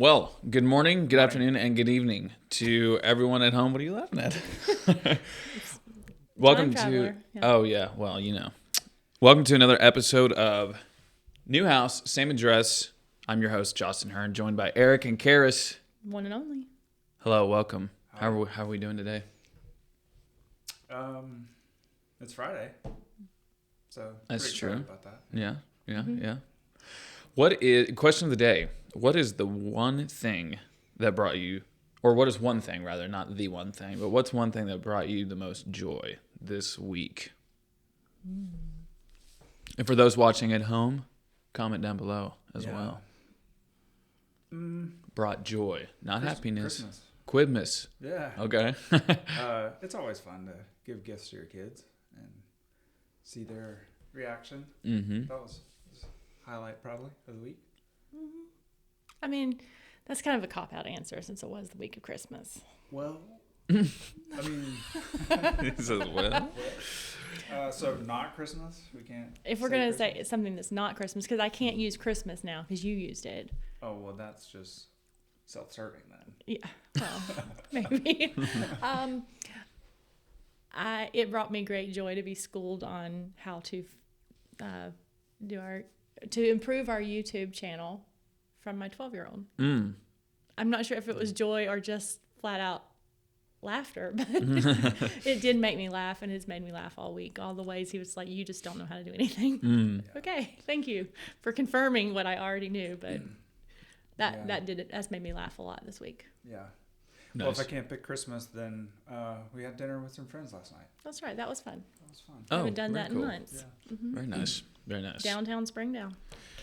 Well, good morning, good afternoon, and good evening to everyone at home. What are you laughing at? Welcome to. Yeah. Oh yeah, well welcome to another episode of New House, Same Address. I'm your host, Justin Hearn, joined by Eric and Karis. One and only. Hello, welcome. How are we doing today? It's Friday, so That's pretty true. excited about that. Yeah. What is question of the day? What is the one thing that brought you, or what is one thing rather, not the one thing, but what's one thing that brought you the most joy this week? And for those watching at home, comment down below as well. Brought joy, not happiness. Christmas. Quidmas. Yeah. Okay. It's always fun to give gifts to your kids and see their reaction. Mm-hmm. That was highlight probably of the week. I mean, that's kind of a cop-out answer since it was the week of Christmas. Well, I mean, He says, well. so not Christmas. We can't. If we're going to say Christmas? something that's not Christmas, because I can't use Christmas now because you used it. Oh well, that's just self-serving then. Yeah, well, maybe. It brought me great joy to be schooled on how to improve our YouTube channel from my 12-year-old. I'm not sure if it was joy or just flat out laughter, but it did make me laugh, and it's made me laugh all week. All the ways he was like, "You just don't know how to do anything." Okay, thank you for confirming what I already knew, but that did it. That's made me laugh a lot this week. Yeah. Nice. Well, if I can't pick Christmas, then we had dinner with some friends last night. That's right. That was fun. That was fun. I haven't done very that cool. in months. Yeah. Very nice. Very nice. Downtown Springdale.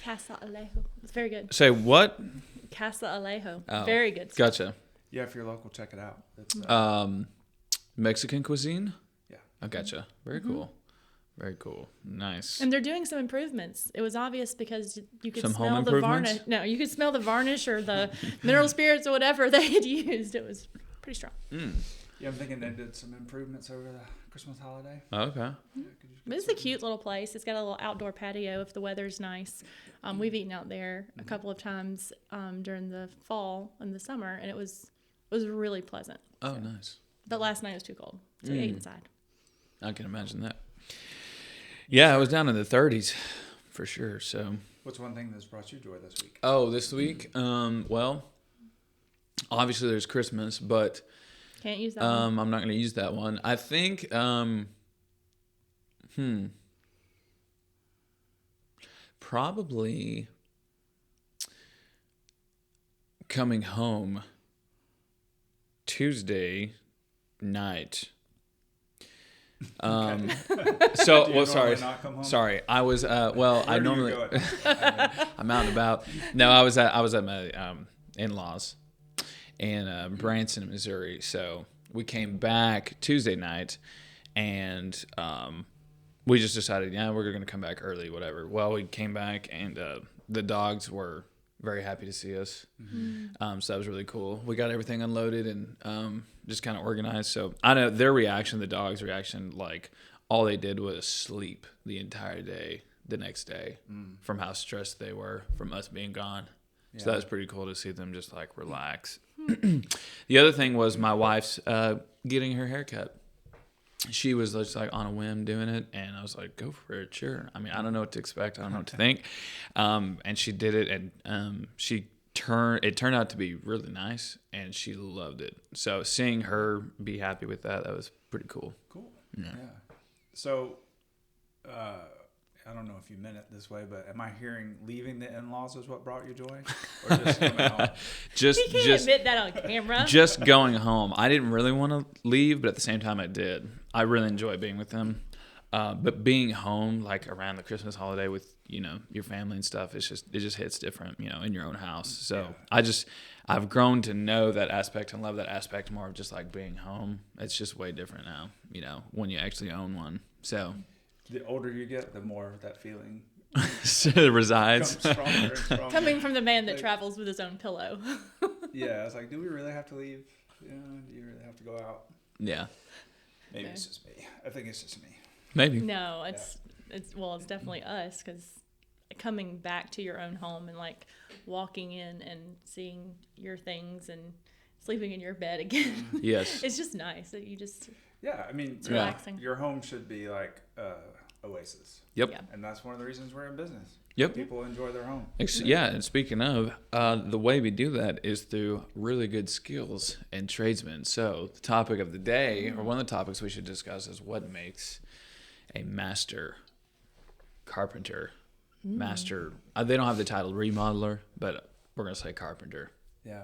Casa Alejo. It's very good. Say what? Casa Alejo. Oh, Very good. Gotcha. Yeah, if you're local, check it out. It's, Mexican cuisine? yeah. I gotcha. Very cool. Very cool. Nice. And they're doing some improvements. It was obvious because you could Some home smell the improvements? varnish. No, you could smell the varnish or the mineral spirits or whatever they had used. It was pretty strong. Yeah, I'm thinking they did some improvements over the Christmas holiday. Okay. Yeah, could you But it's a cute little place. It's got a little outdoor patio if the weather's nice. We've eaten out there a couple of times during the fall and the summer, and it was really pleasant. Oh, nice. But last night was too cold, so we ate inside. I can imagine that. Yeah, I was down in the 30s for sure. So, What's one thing that's brought you joy this week? this week, well, obviously there's Christmas, but Can't use that one. I'm not going to use that one. I think, probably coming home Tuesday night. So, Do you well, normally sorry. not come home? Sorry, I was well. I Where do you normally go I'm out and about. No, I was at my in-laws in Branson, Missouri. So we came back Tuesday night, and we just decided, we're going to come back early, whatever. Well, we came back, and the dogs were very happy to see us. So that was really cool. We got everything unloaded and just kind of organized. So I know their reaction, the dogs' reaction, like all they did was sleep the entire day the next day from how stressed they were from us being gone. So that was pretty cool to see them just like relax. The other thing was my wife's getting her hair cut. She was just like on a whim doing it, and I was like, go for it, sure. I mean, I don't know what to expect. I don't know what to think. And she did it, and it turned out to be really nice, and she loved it. So seeing her be happy with that was pretty cool. Cool. Yeah. So, I don't know if you meant it this way, but am I hearing leaving the in-laws is what brought you joy? Or just coming home? He can't admit that on camera. Just going home. I didn't really want to leave, but at the same time I did. I really enjoy being with them. But being home, like around the Christmas holiday with, your family and stuff, it just hits different, in your own house. So I've grown to know that aspect and love that aspect more of just like being home. It's just way different now, when you actually own one. So The older you get, the more that feeling resides. becomes stronger and stronger. Coming from the man that travels with his own pillow. Yeah, I was like, do we really have to leave? Do you really have to go out? Yeah. Maybe it's just me. I think it's just me. Maybe. No, it's definitely us because coming back to your own home and like walking in and seeing your things and sleeping in your bed again. Yes. It's just nice that you just, Yeah, I mean, it's relaxing. your home should be like oasis. Yep. Yeah. And that's one of the reasons we're in business. Yep. People enjoy their home. Yeah, and speaking of, the way we do that is through really good skills and tradesmen. So the topic of the day, or one of the topics we should discuss, is what makes a master carpenter. Master, they don't have the title remodeler, but we're going to say carpenter. Yeah.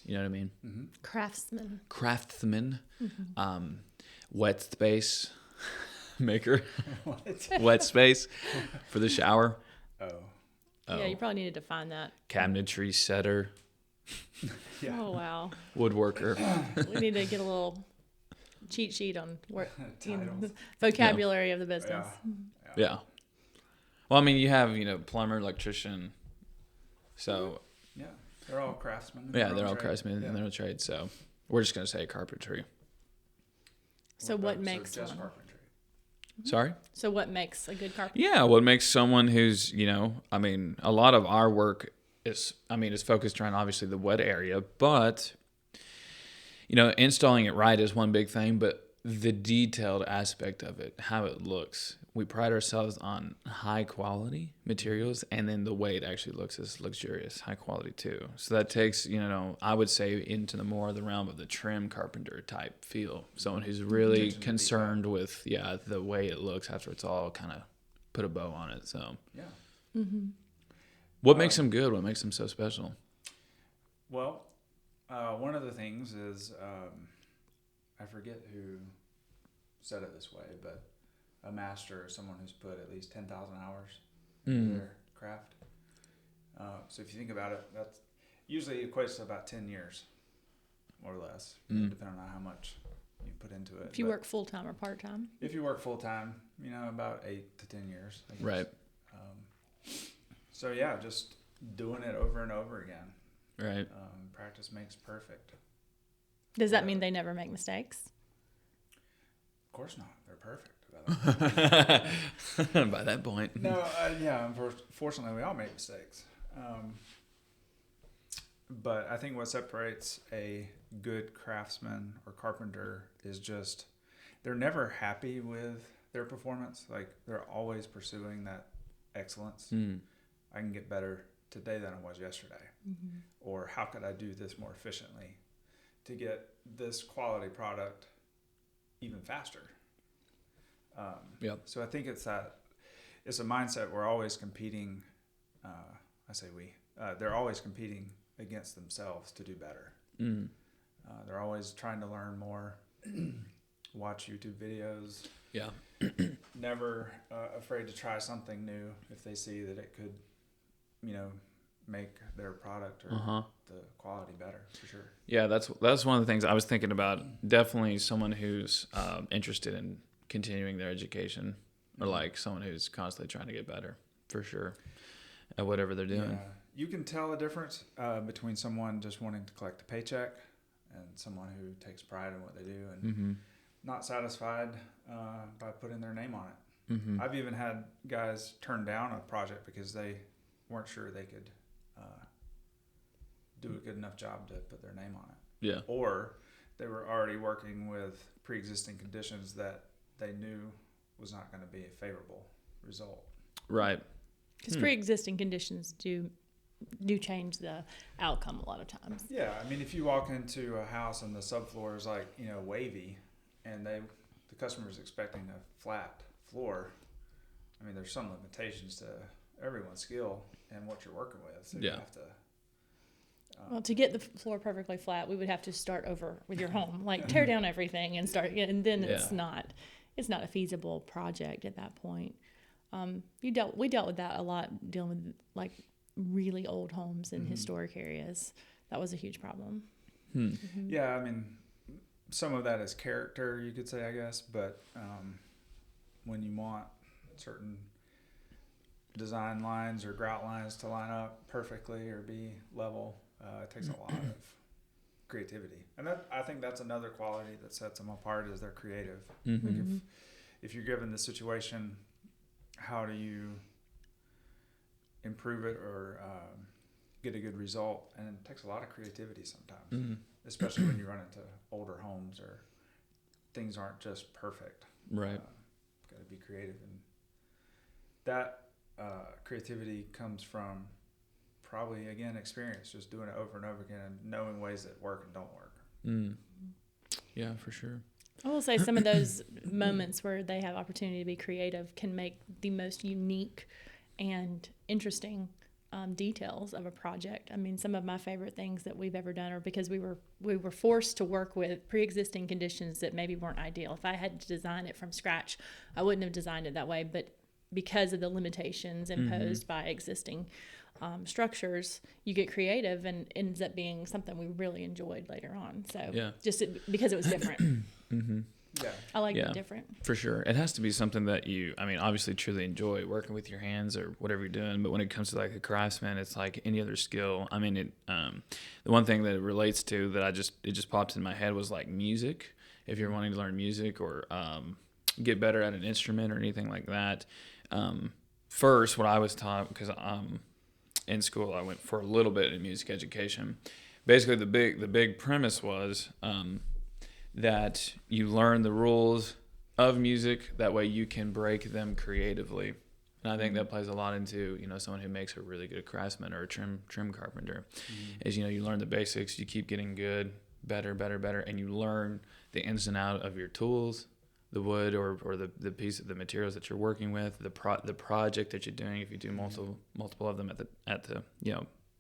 You know what I mean? Mm-hmm. Craftsman. Wet space maker. What? Wet space for the shower. Oh. Yeah, you probably need to define that. Cabinetry setter. Yeah. Oh, wow. Woodworker. We need to get a little cheat sheet on Titles. vocabulary of the business. Yeah. Well, I mean, you have, plumber, electrician. So, Yeah. They're all craftsmen. in yeah, their they're own all trade. craftsmen in their own trade. So, we're just going to say carpentry. So what makes just one? carpentry. Sorry? So what makes a good carpenter? Yeah, what makes someone who's, I mean, a lot of our work is focused around obviously the wet area, but, installing it right is one big thing, but the detailed aspect of it, how it looks. We pride ourselves on high quality materials, and then the way it actually looks is luxurious, high quality too. So that takes, I would say into the realm of the trim carpenter type feel. Someone who's really Attention to concerned with, the way it looks after it's all kind of put a bow on it. So Yeah. what makes them good? What makes them so special? Well, one of the things is, I forget who said it this way, but a master is someone who's put at least 10,000 hours into their craft. So if you think about it, that's usually equates to about 10 years, more or less, depending on how much you put into it. If you But work full-time or part-time. if you work full time, about 8 to 10 years. I guess. Right. So yeah, just doing it over and over again. Right. Practice makes perfect. Does that mean they never make mistakes? Of course not. They're perfect. By the way. By that point. No, unfortunately, we all make mistakes. But I think what separates a good craftsman or carpenter is just they're never happy with their performance. Like, they're always pursuing that excellence. I can get better today than I was yesterday. Mm-hmm. Or how could I do this more efficiently to get this quality product even faster? So I think it's a mindset. We're always competing. I say we. They're always competing against themselves to do better. They're always trying to learn more, watch YouTube videos. Yeah. Never afraid to try something new if they see that it could, make their product or the quality better, for sure. Yeah, that's one of the things I was thinking about. Definitely someone who's interested in continuing their education, or like someone who's constantly trying to get better, for sure, at whatever they're doing. Yeah. You can tell a difference between someone just wanting to collect a paycheck and someone who takes pride in what they do and not satisfied by putting their name on it. I've even had guys turn down a project because they weren't sure they could do a good enough job to put their name on it. Yeah. Or they were already working with pre-existing conditions that they knew was not going to be a favorable result. Right. Because pre-existing conditions do change the outcome a lot of times. Yeah, I mean, if you walk into a house and the subfloor is like, wavy, and the customer is expecting a flat floor, I mean, there's some limitations to everyone's skill and what you're working with. So you have to. Well, to get the floor perfectly flat, we would have to start over with your home, like tear down everything and start, and then it's not a feasible project at that point. We dealt with that a lot, dealing with like really old homes in historic areas. That was a huge problem. Yeah, I mean, some of that is character, you could say, I guess, but when you want certain design lines or grout lines to line up perfectly or be level, it takes a lot of creativity. And I think that's another quality that sets them apart, is they're creative. Like if you're given the situation, how do you improve it or get a good result. And it takes a lot of creativity sometimes, especially when you run into older homes or things aren't just perfect. Right. Got to be creative, and that creativity comes from probably, again, experience, just doing it over and over again and knowing ways that work and don't work. Yeah, for sure. I will say some of those moments where they have opportunity to be creative can make the most unique and interesting details of a project. I mean, some of my favorite things that we've ever done are because we were forced to work with pre-existing conditions that maybe weren't ideal. If I had to design it from scratch, I wouldn't have designed it that way. But because of the limitations imposed by existing structures, you get creative, and it ends up being something we really enjoyed later on. So because it was different. Yeah. I like it different. For sure. It has to be something that you, I mean, obviously truly enjoy working with your hands or whatever you're doing. But when it comes to like a craftsman, it's like any other skill. I mean, the one thing that it relates to that it just popped in my head was like music. If you're wanting to learn music or get better at an instrument or anything like that. First, what I was taught, because in school I went for a little bit in music education. Basically, the big premise was that you learn the rules of music. That way you can break them creatively. And I think that plays a lot into, someone who makes a really good craftsman or a trim carpenter is, you learn the basics, you keep getting good, better, and you learn the ins and out of your tools, the wood or the piece of the materials that you're working with, the project that you're doing. If you do multiple of them at the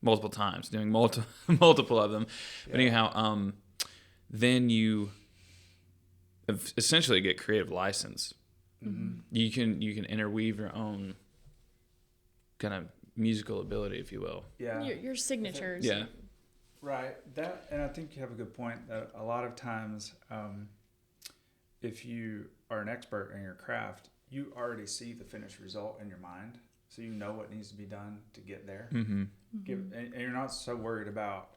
multiple times, doing multiple of them. Yeah. But anyhow, then you essentially get creative license. You can interweave your own kind of musical ability, if you will. Yeah. Your signatures. Yeah. Right. That, and I think you have a good point that a lot of times, if you are an expert in your craft, you already see the finished result in your mind, so you know what needs to be done to get there. And you're not so worried about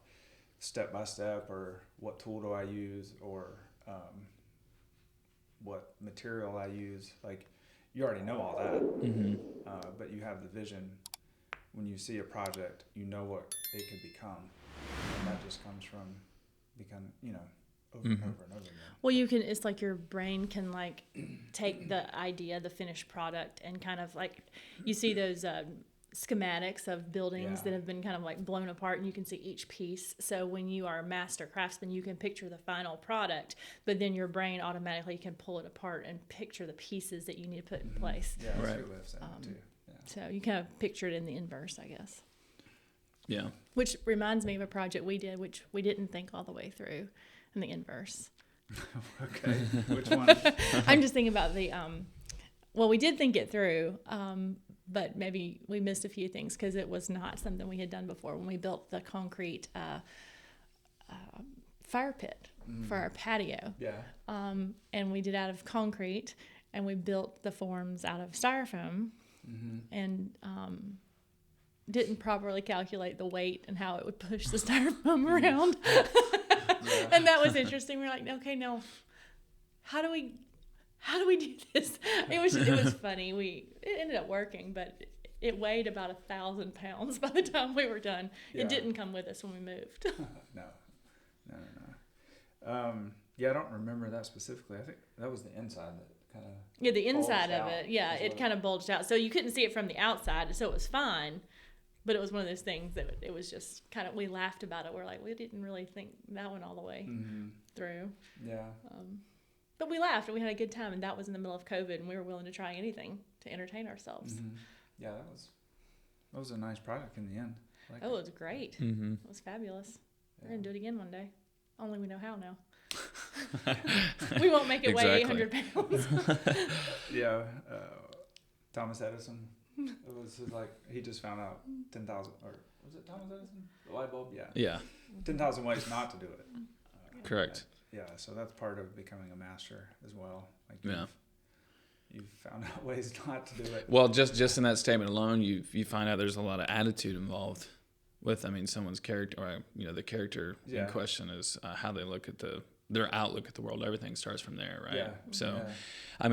step by step or what tool do I use or what material I use. Like, you already know all that, but you have the vision. When you see a project, you know what it could become, and that just comes from becoming, over and over and over again. Well, it's like your brain can like take the idea, the finished product, and kind of like, you see those schematics of buildings that have been kind of like blown apart, and you can see each piece. So when you are a master craftsman, you can picture the final product, but then your brain automatically can pull it apart and picture the pieces that you need to put in place. Yeah, that's good way of saying it too. Yeah. So you kind of picture it in the inverse, I guess. Yeah. Which reminds me of a project we did, which we didn't think all the way through, in the inverse. Okay. Which one? I'm just thinking about the, we did think it through, but maybe we missed a few things because it was not something we had done before. When we built the concrete fire pit for our patio. Yeah. And we did out of concrete, and we built the forms out of styrofoam, and didn't properly calculate the weight and how it would push the styrofoam around. And that was interesting. We were like, okay, no, how do we do this? It was funny. It ended up working, but it weighed about 1,000 pounds by the time we were done. Yeah. It didn't come with us when we moved. No. I don't remember that specifically. I think that was the inside that kind of. Yeah, the inside of it. Yeah, it kind of bulged out, so you couldn't see it from the outside. So it was fine. But it was one of those things that it was just kind of, we laughed about it. We're like, we didn't really think that one all the way through. Yeah. But we laughed and we had a good time, and that was in the middle of COVID, and we were willing to try anything to entertain ourselves. Yeah, that was a nice product in the end. It was great. It was fabulous. We're going to do it again one day. Only we know how now. We won't make it weigh 800 pounds. Yeah. Thomas Edison. It was like, he just found out 10,000, or was it Thomas Edison? The light bulb? Yeah. Yeah. 10,000 ways not to do it. Correct. So that's part of becoming a master as well. Like you've found out ways not to do it. Well, just in that statement alone, you find out there's a lot of attitude involved with, someone's character, or, the character in question is how they look at their outlook at the world. Everything starts from there, right? Yeah. So, that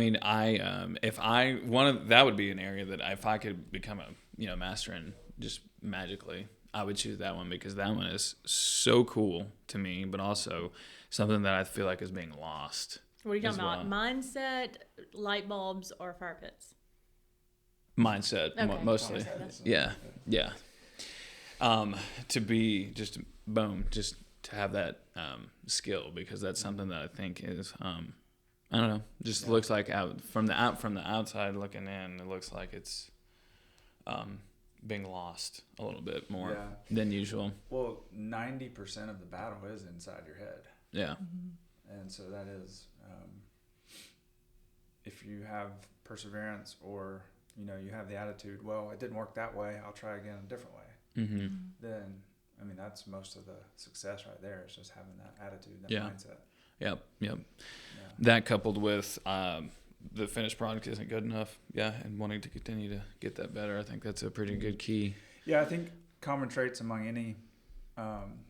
would be an area that if I could become mastering just magically, I would choose that one because that one is so cool to me, but also something that I feel like is being lost. What are you talking about? Mindset, light bulbs, or fire pits? Mindset, Okay. mostly. Mindset. Yeah. To be just boom, just to have that skill, because that's something that I think is I don't know, just looks like from the outside looking in, it looks like it's being lost a little bit more than usual. Well, 90% of the battle is inside your head. Yeah. And so that is, if you have perseverance, or you have the attitude, well, it didn't work that way, I'll try again a different way. Mm-hmm. Then, I mean, that's most of the success right there, is just having that attitude, that mindset. Yep. Yeah. That coupled with the finished product isn't good enough. Yeah, and wanting to continue to get that better, I think that's a pretty good key. Yeah, I think common traits among any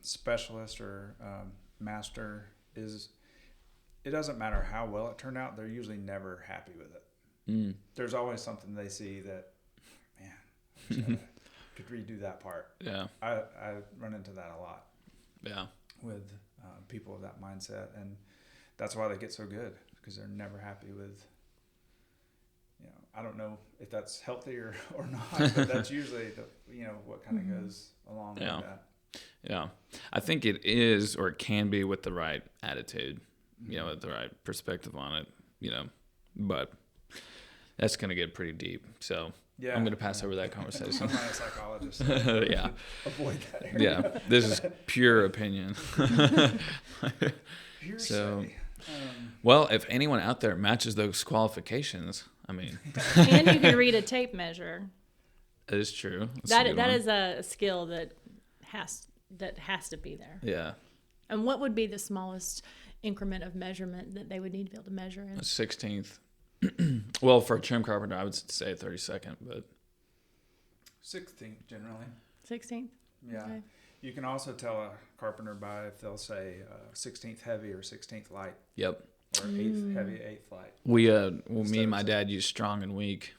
specialist or master is, it doesn't matter how well it turned out, they're usually never happy with it. There's always something they see that, man, I wish I could redo that part. Yeah. I run into that a lot. Yeah. With people of that mindset, and that's why they get so good, because they're never happy with, I don't know if that's healthy or not, but that's usually what kind of goes along with that. Yeah. I think it is, or it can be, with the right attitude, with the right perspective on it, but that's going to get pretty deep. So I'm going to pass over that conversation. I'm not a psychologist. Yeah. Avoid that area. Yeah. This is pure opinion. Pure so, say. Well, if anyone out there matches those qualifications, I mean. And you can read a tape measure. That is true. That is a skill that has to be there. Yeah. And what would be the smallest increment of measurement that they would need to be able to measure in? A 16th. Well, for a trim carpenter, I would say a 32nd, but 16th generally. 16th? Yeah. Okay. You can also tell a carpenter by if they'll say 16th heavy or 16th light. Yep. Or 8th heavy, 8th light. Me and my dad use strong and weak.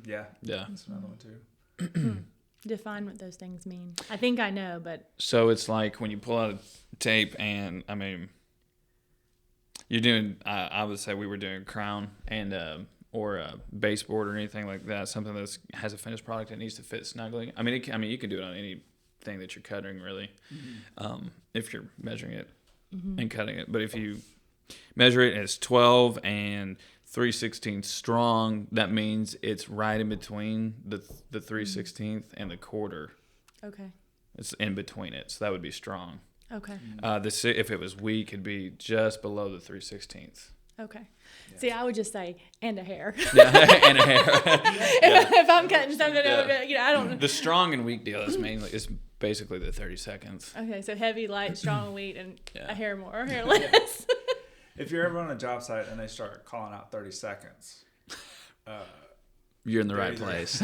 Yeah. Yeah. That's another one too. Define what those things mean. I think I know, but. So it's like when you pull out a tape, and I mean, you're doing, I would say we were doing crown and or a baseboard or anything like that, something that has a finished product that needs to fit snugly. I mean, you can do it on anything that you're cutting, really, if you're measuring it and cutting it. But if you measure it as 12 and 3/16 strong, that means it's right in between the 3/16 and the quarter. Okay. It's in between it, so that would be strong. Okay. If it was weak, it'd be just below the 3/16. Okay. Yeah. See, I would just say, and a hair. Yeah, and a hair. If I'm cutting something, I don't. The strong and weak deal is basically the 30 seconds. Okay, so heavy, light, strong, and weak, and a hair more or hair Yeah. less. If you're ever on a job site and they start calling out 30 seconds, you're in the right either- place.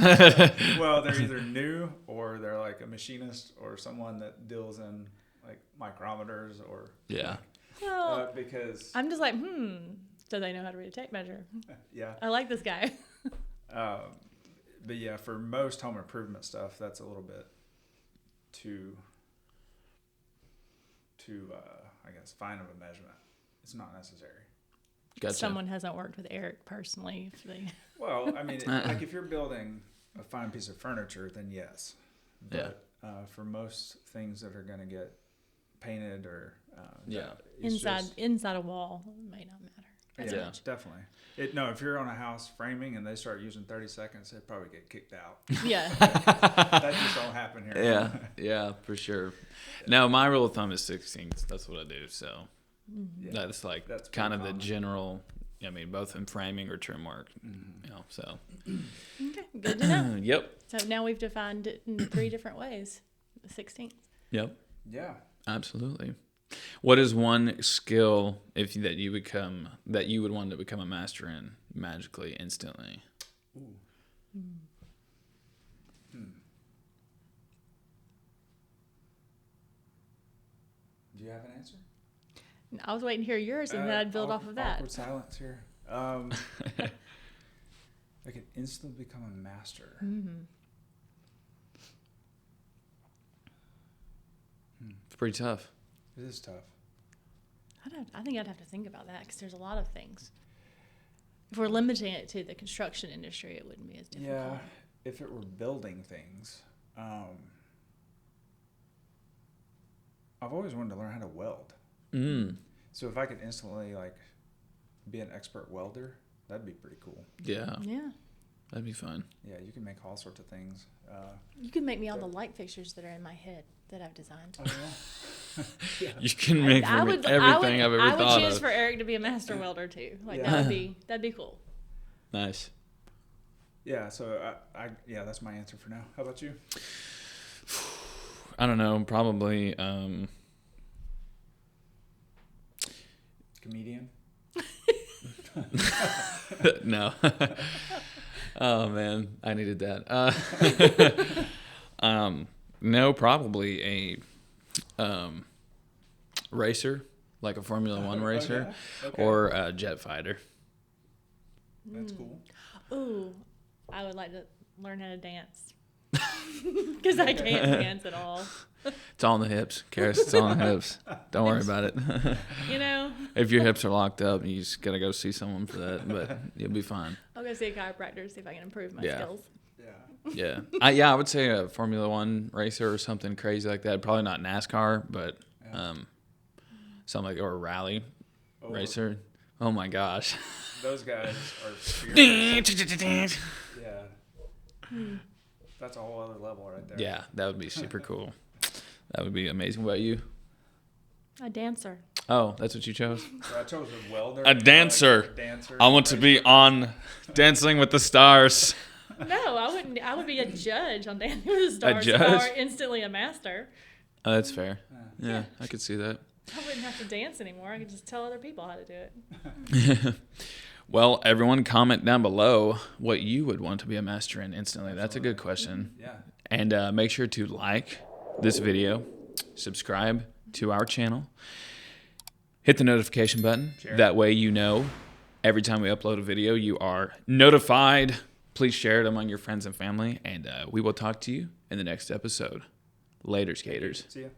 well, they're either new, or they're like a machinist or someone that deals in like micrometers or Yeah. Well, because I'm just like, so they know how to read a tape measure. yeah. I like this guy. But yeah, for most home improvement stuff, that's a little bit too I guess fine of a measurement. It's not necessary. Gotcha. Someone hasn't worked with Eric personally. Well, I mean, like if you're building a fine piece of furniture, then yes. But for most things that are going to get painted or inside a wall may not matter. Yeah, definitely. If you're on a house framing and they start using 30 seconds, they'd probably get kicked out. Yeah. That just don't happen here. Yeah, for sure. No, my rule of thumb is 16. That's what I do. So that's kind of common. the general. I mean, both in framing or trim work. So. Okay, good to know. Yep. So now we've defined it in 3 different ways. The 16th. Yep. Yeah. Absolutely. What is one skill that you would want to become a master in magically, instantly? Ooh. Do you have an answer? I was waiting to hear yours, and then I'd build off of that. Awkward silence here. I could instantly become a master. It's pretty tough. It is tough. I think I'd have to think about that because there's a lot of things. If we're limiting it to the construction industry, it wouldn't be as difficult. Yeah, if it were building things, I've always wanted to learn how to weld. So if I could instantly like be an expert welder, that'd be pretty cool. Yeah. Yeah. That'd be fun. Yeah, you can make all sorts of things. You can make me all the light fixtures that are in my head that I've designed. Oh, yeah. You can make for me everything I've ever thought of. I would choose for Eric to be a master welder too. Like that'd be cool. Nice. Yeah, so yeah, that's my answer for now. How about you? I don't know. Probably. Comedian? No. Oh man, I needed that. No, probably a racer, like a Formula One racer, Okay. or a jet fighter. That's cool. Ooh, I would like to learn how to dance because I can't dance at all. It's all in the hips, Karis. It's all in the hips. Don't worry about it. You know, If your hips are locked up, you just gotta go see someone for that, but you'll be fine. I'll go see a chiropractor to see if I can improve my Yeah. skills. Yeah. Yeah. I would say a Formula One racer or something crazy like that. Probably not NASCAR, but something like, or a rally racer. Oh my gosh. Those guys are fearless. Yeah. That's a whole other level right there. Yeah, that would be super cool. That would be amazing. What about you? A dancer. Oh, that's what you chose? So I chose a welder. A dancer. Like a dancer. I want to be on Dancing with the Stars. No, I wouldn't. I would be a judge on Dancing with the Stars. judge? Or instantly a master. Oh, that's fair. Yeah, I could see that. I wouldn't have to dance anymore. I could just tell other people how to do it. Well, everyone comment down below what you would want to be a master in instantly. That's a good question. Yeah. And make sure to like this video, subscribe to our channel, hit the notification button. Share. That way you know every time we upload a video, you are notified. Please share it among your friends and family, and we will talk to you in the next episode. Later, skaters. See ya.